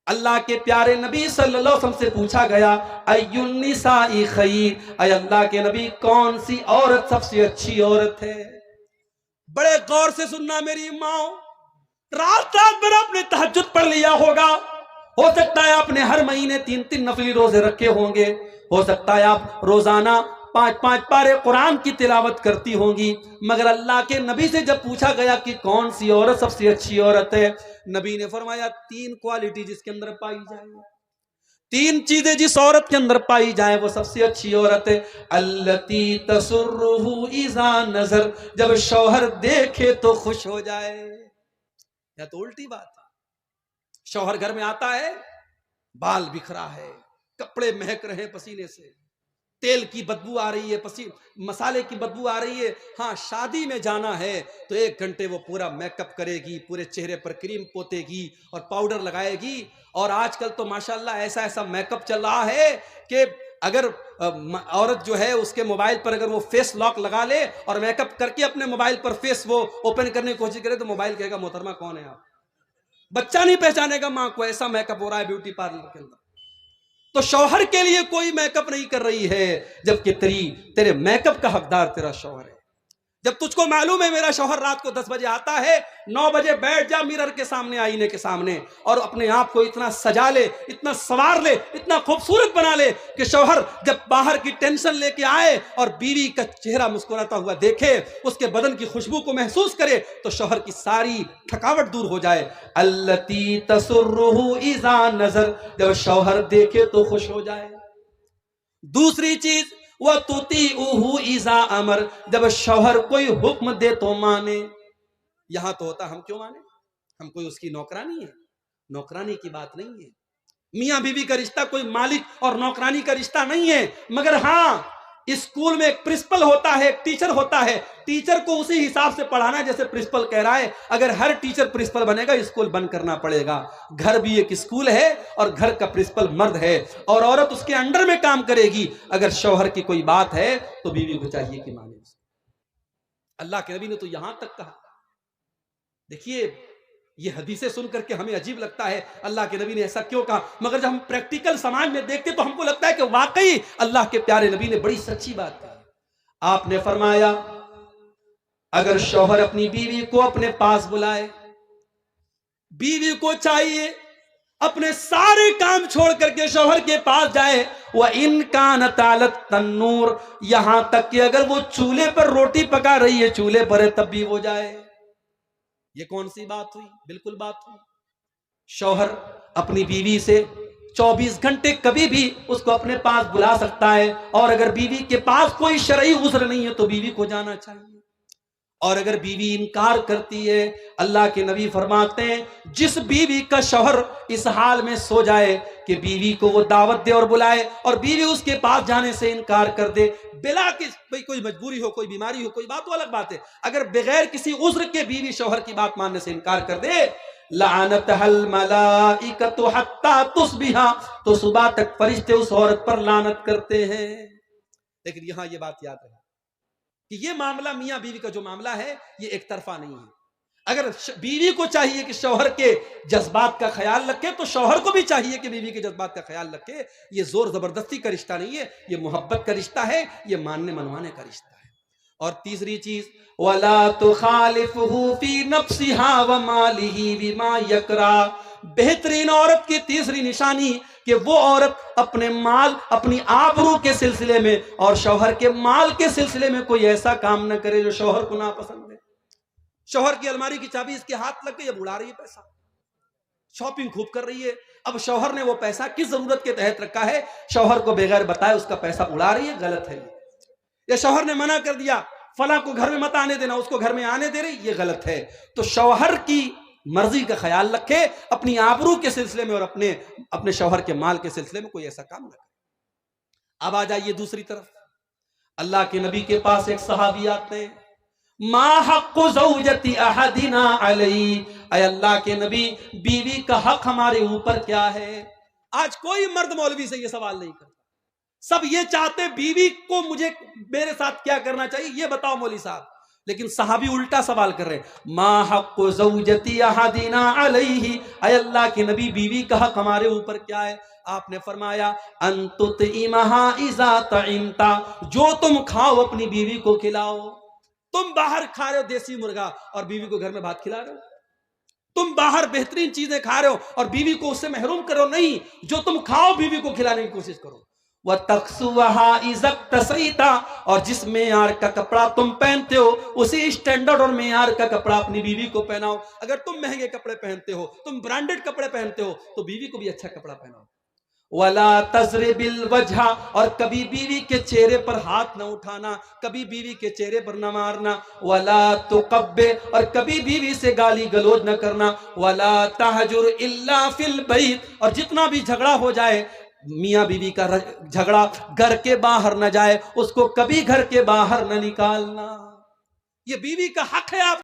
اللہ کے پیارے نبی صلی اللہ علیہ وسلم سے پوچھا گیا ای النساء خیر، اے اللہ کے نبی کون سی عورت سب سے اچھی عورت ہے؟ بڑے غور سے سننا میری ماں، رات بھر آپ نے تہجد پڑھ لیا ہوگا، ہو سکتا ہے آپ نے ہر مہینے 3 نفلی روزے رکھے ہوں گے، ہو سکتا ہے آپ روزانہ 5 پارے قرآن کی تلاوت کرتی ہوں گی، مگر اللہ کے نبی سے جب پوچھا گیا کہ کون سی عورت سب سے اچھی عورت ہے، نبی نے فرمایا 3 کوالٹی جس کے اندر پائی جائے، 3 چیزیں جس عورت کے اندر پائی جائیں وہ سب سے اچھی عورت ہے۔ التی تسرہ اذا نظر، جب شوہر دیکھے تو خوش ہو جائے۔ یا تو الٹی بات ہے، شوہر گھر میں آتا ہے، بال بکھرا ہے، کپڑے مہک رہے ہیں پسینے سے، تیل کی بدبو آ رہی ہے، مسالے کی بدبو آ رہی ہے، ہاں شادی میں جانا ہے تو 1 گھنٹے وہ پورا میک اپ کرے گی، پورے چہرے پر کریم پوتے گی اور پاؤڈر لگائے گی، اور آج کل تو ماشاءاللہ ایسا میک اپ چل رہا ہے کہ اگر عورت جو ہے اس کے موبائل پر اگر وہ فیس لاک لگا لے اور میک اپ کر کے اپنے موبائل پر فیس وہ اوپن کرنے کی کوشش کرے تو موبائل کہے گا محترمہ کون ہے آپ، بچہ نہیں پہچانے گا ماں کو، ایسا میک اپ ہو رہا ہے بیوٹی پارلر کے اندر۔ تو شوہر کے لیے کوئی میک اپ نہیں کر رہی ہے، جبکہ تیرے میک اپ کا حقدار تیرا شوہر ہے۔ جب تجھ کو معلوم ہے میرا شوہر رات کو 10 بجے آتا ہے، 9 بجے بیٹھ جا میرر کے سامنے، آئینے کے سامنے، اور اپنے آپ کو اتنا سجا لے، اتنا سوار لے، اتنا خوبصورت بنا لے کہ شوہر جب باہر کی ٹینشن لے کے آئے اور بیوی کا چہرہ مسکراتا ہوا دیکھے، اس کے بدن کی خوشبو کو محسوس کرے تو شوہر کی ساری تھکاوٹ دور ہو جائے۔ التی تسرہ اذا نظر، جب شوہر دیکھے تو خوش ہو جائے۔ دوسری چیز وَتُطِيعُهُ إِذَا أَمَرَ، جب شوہر کوئی حکم دے تو مانے۔ یہاں تو ہوتا ہم کیوں مانے، ہم کوئی اس کی نوکرانی ہے، نوکرانی کی بات نہیں ہے۔ میاں بیوی کا رشتہ کوئی مالک اور نوکرانی کا رشتہ نہیں ہے، مگر ہاں اسکول میں ایک پرنسپل ہوتا ہے، ایک ٹیچر ہوتا ہے، ٹیچر کو اسی حساب سے پڑھانا جیسے پرنسپل کہہ رہا ہے۔ اگر ہر ٹیچر پرنسپل بنے گا اسکول بند کرنا پڑے گا۔ گھر بھی ایک اسکول ہے اور گھر کا پرنسپل مرد ہے اور عورت اس کے انڈر میں کام کرے گی۔ اگر شوہر کی کوئی بات ہے تو بیوی کو چاہیے کہ مانے۔ اللہ کے نبی نے تو یہاں تک کہا، دیکھیے یہ حدیثیں سن کر کے ہمیں عجیب لگتا ہے اللہ کے نبی نے ایسا کیوں کہا، مگر جب ہم پریکٹیکل سماج میں دیکھتے تو ہم کو لگتا ہے کہ واقعی اللہ کے پیارے نبی نے بڑی سچی بات کہی۔ آپ نے فرمایا اگر شوہر اپنی بیوی کو اپنے پاس بلائے، بیوی کو چاہیے اپنے سارے کام چھوڑ کر کے شوہر کے پاس جائے۔ وَإِن كَانَتْ عَلَى التَّنُّورِ، یہاں تک کہ اگر وہ چولہے پر روٹی پکا رہی ہے، چولہے پر ہے تب بھی وہ جائے۔ یہ کون سی بات ہوئی؟ بالکل بات ہوئی۔ شوہر اپنی بیوی سے 24 گھنٹے کبھی بھی اس کو اپنے پاس بلا سکتا ہے، اور اگر بیوی کے پاس کوئی شرعی عذر نہیں ہے تو بیوی کو جانا چاہیے۔ اور اگر بیوی انکار کرتی ہے، اللہ کے نبی فرماتے ہیں جس بیوی کا شوہر اس حال میں سو جائے کہ بیوی کو وہ دعوت دے اور بلائے اور بیوی اس کے پاس جانے سے انکار کر دے، بلا کہ کوئی مجبوری ہو، کوئی بیماری ہو، کوئی بات تو الگ بات ہے، اگر بغیر کسی عذر کے بیوی شوہر کی بات ماننے سے انکار کر دے، لعنتها الملائکۃ حتی تصبح، تو صبح تک فرشتے اس عورت پر لعنت کرتے ہیں۔ لیکن یہاں یہ بات یاد رہے کہ یہ معاملہ میاں بیوی کا جو معاملہ ہے یہ ایک طرفہ نہیں ہے۔ اگر بیوی کو چاہیے کہ شوہر کے جذبات کا خیال رکھے تو شوہر کو بھی چاہیے کہ بیوی کے جذبات کا خیال رکھے۔ یہ زور زبردستی کا رشتہ نہیں ہے، یہ محبت کا رشتہ ہے، یہ ماننے منوانے کا رشتہ ہے۔ اور تیسری چیز وَلَا تُخَالِفُهُ فِي نَفْسِهَا وَمَالِهِ بِمَا يَكْرَهُ، بہترین عورت کی تیسری نشانی کہ وہ عورت اپنے مال، اپنی آبرو کے سلسلے میں اور شوہر کے مال کے سلسلے میں کوئی ایسا کام نہ کرے جو شوہر کو ناپسند ہے۔ شوہر کی الماری کی چابی اس کے ہاتھ لگ گئی، اب اڑا رہی ہے پیسہ، شاپنگ خوب کر رہی ہے، اب شوہر نے وہ پیسہ کس ضرورت کے تحت رکھا ہے، شوہر کو بغیر بتائے اس کا پیسہ اڑا رہی ہے، غلط ہے۔ یا شوہر نے منع کر دیا فلاں کو گھر میں مت آنے دینا، اس کو گھر میں آنے دے رہی، یہ غلط ہے۔ تو شوہر کی مرضی کا خیال رکھے اپنی آبرو کے سلسلے میں اور اپنے شوہر کے مال کے سلسلے میں کوئی ایسا کام نہ کرے۔ اب آ جائیے دوسری طرف، اللہ کے نبی کے پاس ایک صحابی آتے ہیں، ما حق زوجت احدنا علی، اے اللہ کے نبی بیوی کا حق ہمارے اوپر کیا ہے؟ آج کوئی مرد مولوی سے یہ سوال نہیں کرتا، سب یہ چاہتے بیوی کو میرے ساتھ کیا کرنا چاہیے یہ بتاؤ مولوی صاحب، لیکن صحابی الٹا سوال کر رہے ہیں، ما حق زوجتی احدنا علیہ، اے اللہ کے نبی بیوی کا حق ہمارے اوپر کیا ہے؟ آپ نے فرمایا ان تطعمھا اذا طعمتا، جو تم کھاؤ اپنی بیوی کو کھلاؤ۔ تم باہر کھا رہے ہو دیسی مرغا اور بیوی کو گھر میں بھات کھلا رہے ہو، تم باہر بہترین چیزیں کھا رہے ہو اور بیوی کو اس سے محروم کرو نہیں، جو تم کھاؤ بیوی کو کھلانے کی کوشش کرو۔ وَتَقْسُوَهَا إِذَا اقْتَسَيْتَ، اور جس معیار کا کپڑا تم پہنتے ہو اسی سٹینڈرڈ اور معیار کا کپڑا اپنی بیوی کو پہناؤ۔ اگر تم مہنگے کپڑے پہنتے ہو، تم برانڈڈ کپڑے پہنتے ہو، تو بیوی کو بھی اچھا کپڑا پہناؤ۔ وَلَا تَضْرِبِ الْوَجْهَ، اور کبھی بیوی کے چہرے پر ہاتھ نہ اٹھانا، کبھی بیوی کے چہرے پر نہ مارنا۔ وَلَا تُقَبِّ، اور کبھی بیوی سے گالی گلوچ نہ کرنا۔ وَلَا تَهْجُرْ إِلَّا فِي الْبَيْتِ، اور جتنا بھی جھگڑا ہو جائے، میاں بیوی کا جھگڑا گھر کے باہر نہ جائے، اس کو کبھی گھر کے باہر نہ نکالنا۔ یہ بیوی کا حق ہے آپ